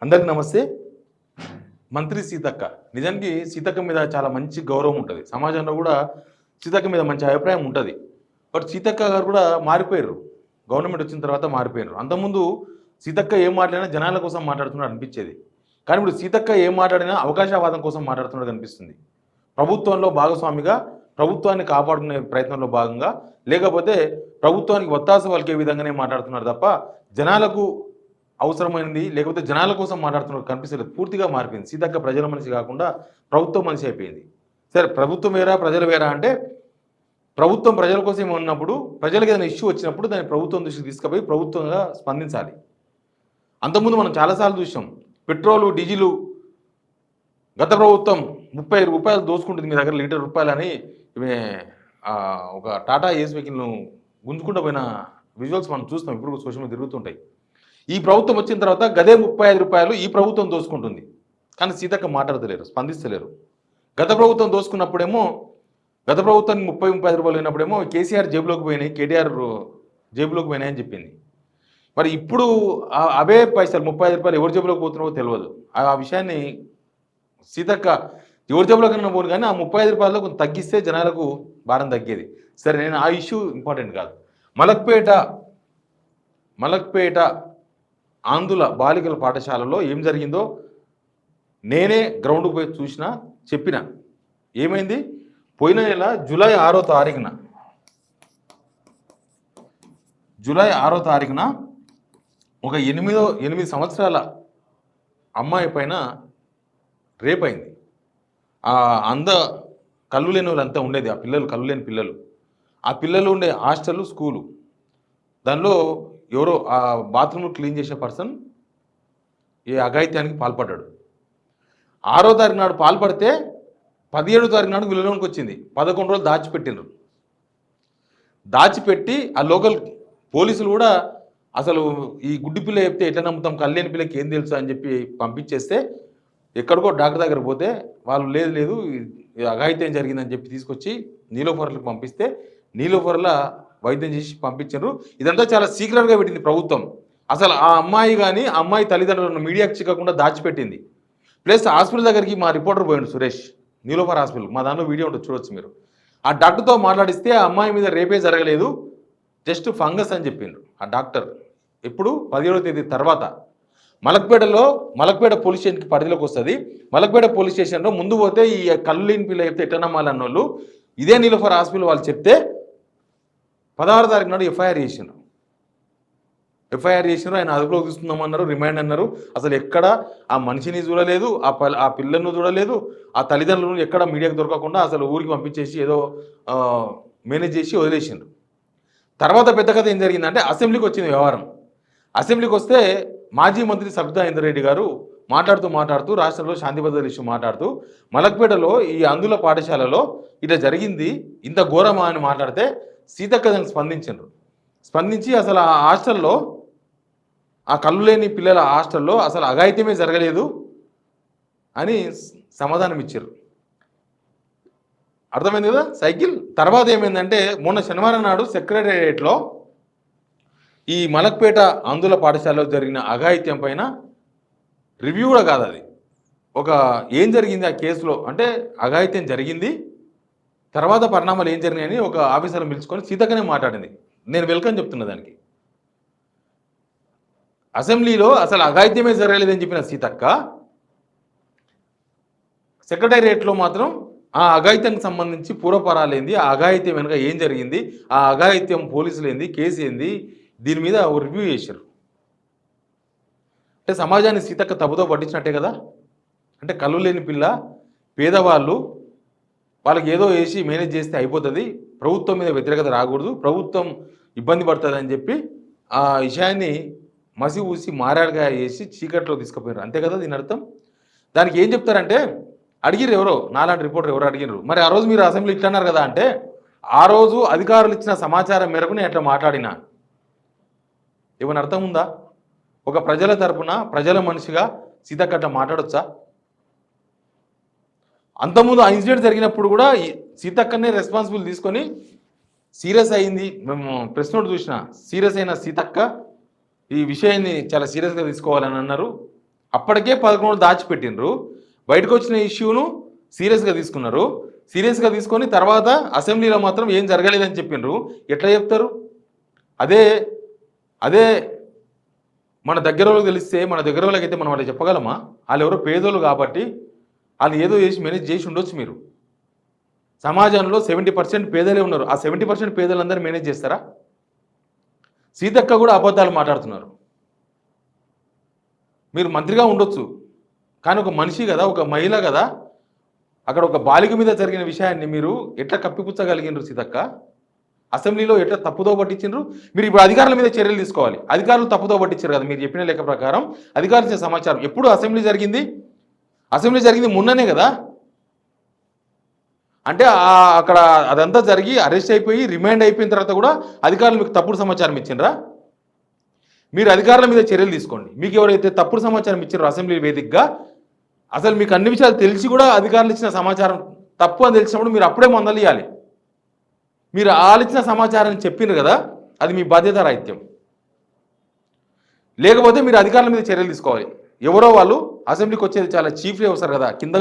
అందరికి నమస్తే. మంత్రి సీతక్క, నిజానికి సీతక్క మీద చాలా మంచి గౌరవం ఉంటుంది, సమాజంలో కూడా సీతక్క మీద మంచి అభిప్రాయం ఉంటుంది. బట్ సీతక్క గారు కూడా మారిపోయారు, గవర్నమెంట్ వచ్చిన తర్వాత మారిపోయారు. అంతకుముందు సీతక్క ఏం మాట్లాడినా జనాల కోసం మాట్లాడుతున్నట్టు అనిపించేది, కానీ ఇప్పుడు సీతక్క ఏం మాట్లాడినా అవకాశవాదం కోసం మాట్లాడుతున్నట్టు అనిపిస్తుంది. ప్రభుత్వంలో భాగస్వామిగా ప్రభుత్వాన్ని కాపాడుకునే ప్రయత్నంలో భాగంగా, లేకపోతే ప్రభుత్వానికి ఒత్తాస పలికే విధంగానే మాట్లాడుతున్నారు తప్ప జనాలకు అవసరమైంది లేకపోతే జనాల కోసం మాట్లాడుతున్నట్టు కనిపిస్తలేదు. పూర్తిగా మారిపోయింది. సీతక్క ప్రజల మనిషి కాకుండా ప్రభుత్వ మనిషి అయిపోయింది. సరే, ప్రభుత్వం వేరా ప్రజలు వేరా అంటే, ప్రభుత్వం ప్రజల కోసం ఉన్నప్పుడు, ప్రజలకు ఏదైనా ఇష్యూ వచ్చినప్పుడు దాన్ని ప్రభుత్వం దృష్టికి తీసుకుపోయి ప్రభుత్వంగా స్పందించాలి. అంతకుముందు మనం చాలాసార్లు చూసాం, పెట్రోలు డీజిలు గత ప్రభుత్వం 30 రూపాయలు దోచుకుంటుంది మీ దగ్గర లీటర్ రూపాయలని ఒక టాటా ఏస్ వెహికల్ను గుంజుకుంటూ పోయిన విజువల్స్ మనం చూస్తాం, ఇప్పుడు సోషల్ మీడియా తిరుగుతుంటాయి. ఈ ప్రభుత్వం వచ్చిన తర్వాత గదే 35 రూపాయలు ఈ ప్రభుత్వం దోచుకుంటుంది, కానీ సీతక్క మాట్లాడతలేరు, స్పందిస్తలేరు. గత ప్రభుత్వం దోచుకున్నప్పుడేమో, గత ప్రభుత్వానికి 30-35 రూపాయలు అయినప్పుడేమో కేసీఆర్ జేబులోకి పోయినాయి, కేటీఆర్ జేబులోకి పోయినాయని చెప్పింది. మరి ఇప్పుడు అవే పైసలు 35 రూపాయలు ఎవరి జేబులోకి పోతున్నావో తెలియదు. ఆ విషయాన్ని సీతక్క ఎవరి జేబులోకైనా పోను, కానీ ఆ 35 రూపాయల్లో కొంచెం తగ్గిస్తే జనాలకు భారం తగ్గేది. సరే, నేను ఆ ఇష్యూ ఇంపార్టెంట్ కాదు. మలక్పేట ఆంధ్రుల బాలికల పాఠశాలలో ఏం జరిగిందో నేనే గ్రౌండ్కి పోయి చూసిన, చెప్పిన. ఏమైంది? పోయిన నెల జూలై 6వ తారీఖున ఒక 8 సంవత్సరాల అమ్మాయి పైన రేప్ అయింది. కళ్ళు లేని వాళ్ళంతా ఉండేది, ఆ పిల్లలు కళ్ళు లేని పిల్లలు, ఆ పిల్లలు ఉండే హాస్టల్ స్కూలు. దానిలో ఎవరో ఆ బాత్రూమ్ క్లీన్ చేసే పర్సన్ ఈ అఘాయిత్యానికి పాల్పడ్డాడు. 6వ తారీఖు నాడు పాల్పడితే 17వ తారీఖు నాడు విలువలోనికి వచ్చింది. 11 రోజులు దాచిపెట్టి ఆ లోకల్ పోలీసులు కూడా అసలు ఈ గుడ్డి పిల్ల చెప్తే ఎట్లా నమ్ముతాం, కళ్ళేని పిల్లకి ఏం తెలుసు అని చెప్పి పంపించేస్తే, ఎక్కడికో డాక్టర్ దగ్గర పోతే వాళ్ళు లేదు అఘాయిత్యం జరిగిందని చెప్పి తీసుకొచ్చి నీలోఫర్లకు పంపిస్తే నీలోఫర్ల వైద్యం చేసి పంపించారు. ఇదంతా చాలా సీక్రెట్గా పెట్టింది ప్రభుత్వం. అసలు ఆ అమ్మాయి కానీ ఆ అమ్మాయి తల్లిదండ్రులను మీడియాకి చిక్కకుండా దాచిపెట్టింది. ప్లస్ హాస్పిటల్ దగ్గరికి మా రిపోర్టర్ పోయిండు సురేష్, నీలోఫర్ హాస్పిటల్, మా దాంట్లో వీడియో ఉంటుంది, చూడొచ్చు మీరు. ఆ డాక్టర్తో మాట్లాడిస్తే ఆ అమ్మాయి మీద రేపే జరగలేదు, జస్ట్ ఫంగస్ అని చెప్పిండు ఆ డాక్టర్. ఎప్పుడు? 17వ తేదీ తర్వాత. మలక్పేట పోలీస్ స్టేషన్కి పరిధిలోకి వస్తుంది. మలక్పేట పోలీస్ స్టేషన్లో ముందు పోతే ఈ కళ్ళు లేని పిల్ల చెప్తే ఎట్లా నమ్మాలన్న వాళ్ళు ఇదే నీలోఫర్ హాస్పిటల్ వాళ్ళు చెప్తే 16వ తారీఖు నాడు ఎఫ్ఐఆర్ చేసినారు. ఆయన అదుపులోకి తీసుకుందామన్నారు, రిమాండ్ అన్నారు. అసలు ఎక్కడ ఆ మనిషిని చూడలేదు, ఆ పిల్లలను చూడలేదు, ఆ తల్లిదండ్రులను ఎక్కడ మీడియాకు దొరకకుండా అసలు ఊరికి పంపించేసి ఏదో మేనేజ్ చేసి వదిలేసిండ్రు. తర్వాత పెద్ద కథ ఏం జరిగిందంటే, అసెంబ్లీకి వచ్చింది వ్యవహారం. అసెంబ్లీకి వస్తే మాజీ మంత్రి సబితా ఇంద్రారెడ్డి గారు మాట్లాడుతూ రాష్ట్రంలో శాంతి భద్రతల ఇష్యూ మాట్లాడుతూ, మలక్పేటలో ఈ ఆంధ్రుల పాఠశాలలో ఇట్లా జరిగింది, ఇంత ఘోరమా అని మాట్లాడితే సీతక్క దానికి స్పందించి అసలు ఆ హాస్టల్లో, ఆ కళ్ళు లేని పిల్లల హాస్టల్లో అసలు అఘాయిత్యమే జరగలేదు అని సమాధానం ఇచ్చారు. అర్థమైంది కదా సైకిల్. తర్వాత ఏమైందంటే, మొన్న శనివారం నాడు సెక్రటేరియట్లో ఈ మలక్పేట ఆంధ్రుల పాఠశాలలో జరిగిన అఘాయిత్యం పైన రివ్యూ కూడా కాదు, అది ఒక ఏం జరిగింది ఆ కేసులో అంటే, అఘాయిత్యం జరిగింది, తర్వాత పరిణామాలు ఏం జరిగినాయని ఒక ఆఫీసర్ని పిలుచుకొని సీతక్కనే మాట్లాడింది. నేను వెల్కమ్ చెప్తున్నా దానికి. అసెంబ్లీలో అసలు అఘాయిత్యమే జరగలేదని చెప్పిన సీతక్క సెక్రటేరియట్లో మాత్రం ఆ అఘాయిత్యానికి సంబంధించి పూర్వపరాలేంది, ఆ అఘాయిత్యం వెనుక ఏం జరిగింది, ఆ అఘాయిత్యం పోలీసులు ఏంది, కేసు ఏంది, దీని మీద రివ్యూ చేశారు. అంటే సమాజాన్ని సీతక్క తప్పుతో పట్టించినట్టే కదా. అంటే కళ్ళు లేని పిల్ల, పేదవాళ్ళు, వాళ్ళకి ఏదో వేసి మేనేజ్ చేస్తే అయిపోతుంది, ప్రభుత్వం మీద వ్యతిరేకత రాకూడదు, ప్రభుత్వం ఇబ్బంది పడుతుంది అని చెప్పి ఆ విషయాన్ని మసి ఊసి మారాడుగా వేసి చీకట్లో తీసుకుపోయారు. అంతే కదా దీని అర్థం. దానికి ఏం చెప్తారంటే, అడిగిరు ఎవరో, నాలాంటి రిపోర్టర్ ఎవరో అడిగినారు, మరి ఆ రోజు మీరు అసెంబ్లీ ఇట్లా అన్నారు కదా అంటే, ఆ రోజు అధికారులు ఇచ్చిన సమాచారం మేరకు నేను ఎట్లా మాట్లాడినా, ఏమైనా అర్థం ఉందా? ఒక ప్రజల తరపున ప్రజల మనిషిగా సీతక్క అట్లా మాట్లాడొచ్చా? అంతకుముందు ఆ ఇన్సిడెంట్ జరిగినప్పుడు కూడా సీతక్కనే రెస్పాన్సిబుల్ తీసుకొని సీరియస్ అయింది. మేము ప్రెస్ నోట్ చూసిన, సీరియస్ అయిన సీతక్క ఈ విషయాన్ని చాలా సీరియస్గా తీసుకోవాలని అన్నారు. అప్పటికే 11 రోజులు దాచిపెట్టినరు. బయటకు వచ్చిన ఇష్యూను సీరియస్గా తీసుకున్నారు. సీరియస్గా తీసుకొని తర్వాత అసెంబ్లీలో మాత్రం ఏం జరగలేదని చెప్పిండ్రు. ఎట్లా చెప్తారు? అదే అదే మన దగ్గర వాళ్ళకి తెలిస్తే, మన దగ్గర వాళ్ళకైతే మనం వాళ్ళకి చెప్పగలమా? వాళ్ళు ఎవరో పేదోళ్ళు కాబట్టి వాళ్ళు ఏదో చేసి మేనేజ్ చేసి ఉండొచ్చు. మీరు సమాజంలో 70% పేదలే ఉన్నారు. ఆ 70% పేదలందరూ మేనేజ్ చేస్తారా? సీతక్క కూడా అబద్ధాలు మాట్లాడుతున్నారు. మీరు మంత్రిగా ఉండొచ్చు, కానీ ఒక మనిషి కదా, ఒక మహిళ కదా, అక్కడ ఒక బాలిక మీద జరిగిన విషయాన్ని మీరు ఎట్లా కప్పిపుచ్చగలిగినరు సీతక్క? అసెంబ్లీలో ఎట్లా తప్పుదో పట్టించారు? మీరు ఇప్పుడు అధికారుల మీద చర్యలు తీసుకోవాలి. అధికారులు తప్పుదో పట్టించారు కదా, మీరు చెప్పిన లెక్క ప్రకారం అధికారులు ఇచ్చిన సమాచారం. ఎప్పుడు అసెంబ్లీ జరిగింది? అసెంబ్లీ జరిగింది మొన్ననే కదా. అంటే అక్కడ అదంతా జరిగి అరెస్ట్ అయిపోయి రిమాండ్ అయిపోయిన తర్వాత కూడా అధికారులు మీకు తప్పుడు సమాచారం ఇచ్చిండ్రా? మీరు అధికారుల మీద చర్యలు తీసుకోండి. మీకు ఎవరైతే తప్పుడు సమాచారం ఇచ్చారో అసెంబ్లీ వేదికగా, అసలు మీకు అన్ని విషయాలు తెలిసి కూడా అధికారులు ఇచ్చిన సమాచారం తప్పు అని తెలిసినప్పుడు మీరు అప్పుడే మందలియాలి. మీరు ఆలిచ్చిన సమాచారాన్ని చెప్పిండ్రు కదా, అది మీ బాధ్యత రాహిత్యం. లేకపోతే మీరు అధికారుల మీద చర్యలు తీసుకోవాలి. ఎవరో వాళ్ళు అసెంబ్లీకి వచ్చేది చాలా చీఫ్లే వస్తారు కదా, కింద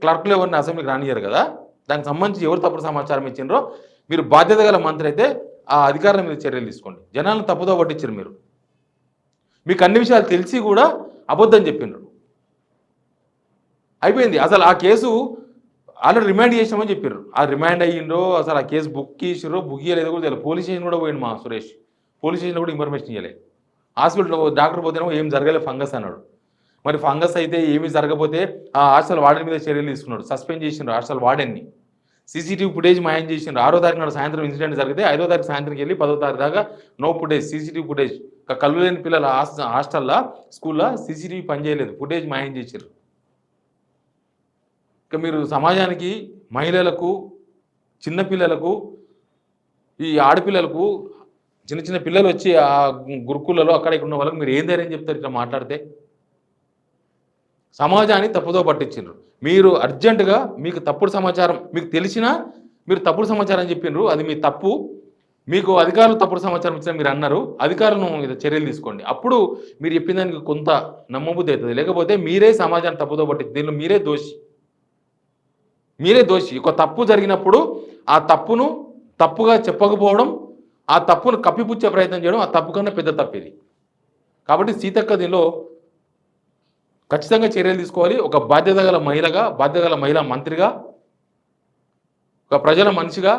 క్లర్క్లు ఎవరిని అసెంబ్లీకి రానియరు కదా. దానికి సంబంధించి ఎవరు తప్పుడు సమాచారం ఇచ్చిండ్రో మీరు బాధ్యత గల మంత్రి అయితే ఆ అధికారుల మీద చర్యలు తీసుకోండి. జనాలను తప్పుదో పట్టించారు మీరు. మీకు అన్ని విషయాలు తెలిసి కూడా అబద్ధం చెప్పిండ్రు. అయిపోయింది. అసలు ఆ కేసు ఆల్రెడీ రిమాండ్ చేసినామని చెప్పారు. ఆ రిమాండ్ అయ్యిండ్రో, అసలు ఆ కేసు బుక్ చేసిరో బుక్ చేయలేదో కూడా తెలియదు. పోలీస్ స్టేషన్ కూడా పోయిండు మా సురేష్. పోలీస్ స్టేషన్ కూడా ఇన్ఫర్మేషన్ ఇవ్వలేదు. హాస్పిటల్లో డాక్టర్ పోతేనేమో ఏం జరగలేదు, ఫంగస్ అన్నాడు. మరి ఫంగస్ అయితే ఏమీ జరగకపోతే ఆ హాస్టల్ వార్డెన్ మీద చర్యలు తీసుకున్నాడు. సస్పెండ్ చేసిండ్రు హాస్టల్ వార్డెన్ని. సీసీటీవీ ఫుటేజ్ మాయం చేసిండ్రు. 6వ తారీఖు నాడు సాయంత్రం ఇన్సిడెంట్ జరిగితే 5వ తారీఖు సాయంత్రంకి వెళ్ళి 10వ తారీఖు దాకా నో ఫుటేజ్, సీసీటీవీ ఫుటేజ్. కళ్ళు లేని పిల్లల హాస్టల్లో స్కూల్లో సీసీటీవీ పనిచేయలేదు, ఫుటేజ్ మాయం చేసారు. ఇక మీరు సమాజానికి, మహిళలకు, చిన్నపిల్లలకు, ఈ ఆడపిల్లలకు, చిన్న చిన్న పిల్లలు వచ్చి ఆ గురుకులలో అక్కడ ఇక్కడ ఉన్న వాళ్ళకి మీరు ఏం ధైర్యం చెప్తారు ఇట్లా మాట్లాడితే? సమాజాన్ని తప్పుదో పట్టించారు. మీరు అర్జెంటుగా మీకు తప్పుడు సమాచారం మీకు తెలిసినా మీరు తప్పుడు సమాచారం చెప్పిండ్రు, అది మీ తప్పు. మీకు అధికారులు తప్పుడు సమాచారం ఇచ్చినా మీరు అన్నారు, అధికారులను మీద చర్యలు తీసుకోండి. అప్పుడు మీరు చెప్పిన దానికి కొంత నమ్మబుద్ధి అవుతుంది. లేకపోతే మీరే సమాజాన్ని తప్పుదో పట్టించి దీనిలో మీరే దోషి. మీరే దోషి. ఒక తప్పు జరిగినప్పుడు ఆ తప్పును తప్పుగా చెప్పకపోవడం, ఆ తప్పును కప్పిపుచ్చే ప్రయత్నం చేయడం, ఆ తప్పు కన్నా పెద్ద తప్పు ఇది. కాబట్టి సీతక్క దీనిలో ఖచ్చితంగా చర్యలు తీసుకోవాలి. ఒక బాధ్యత గల మహిళగా, బాధ్యత గల మహిళా మంత్రిగా, ఒక ప్రజల మనిషిగా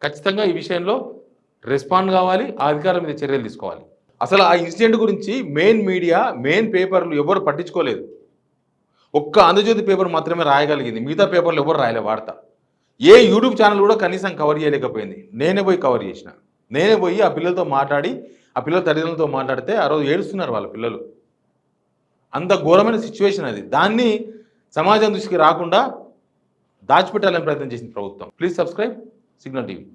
ఖచ్చితంగా ఈ విషయంలో రెస్పాండ్ కావాలి. ఆ అధికారుల మీద చర్యలు తీసుకోవాలి. అసలు ఆ ఇన్సిడెంట్ గురించి మెయిన్ మీడియా, మెయిన్ పేపర్లు ఎవరు పట్టించుకోలేదు. ఒక్క ఆంధ్రజ్యోతి పేపర్ మాత్రమే రాయగలిగింది. మిగతా పేపర్లు ఎవరు రాయలే వార్త. ఏ యూట్యూబ్ ఛానల్ కూడా కనీసం కవర్ చేయలేకపోయింది. నేనే పోయి కవర్ చేసిన. నేనే పోయి ఆ పిల్లలతో మాట్లాడి, ఆ పిల్లల తల్లిదండ్రులతో మాట్లాడితే ఆ రోజు ఏడుస్తున్నారు వాళ్ళ పిల్లలు. అంత ఘోరమైన సిచ్యువేషన్ అది. దాన్ని సమాజం దృష్టికి రాకుండా దాచిపెట్టాలని ప్రయత్నం చేసింది ప్రభుత్వం. Please subscribe signal TV.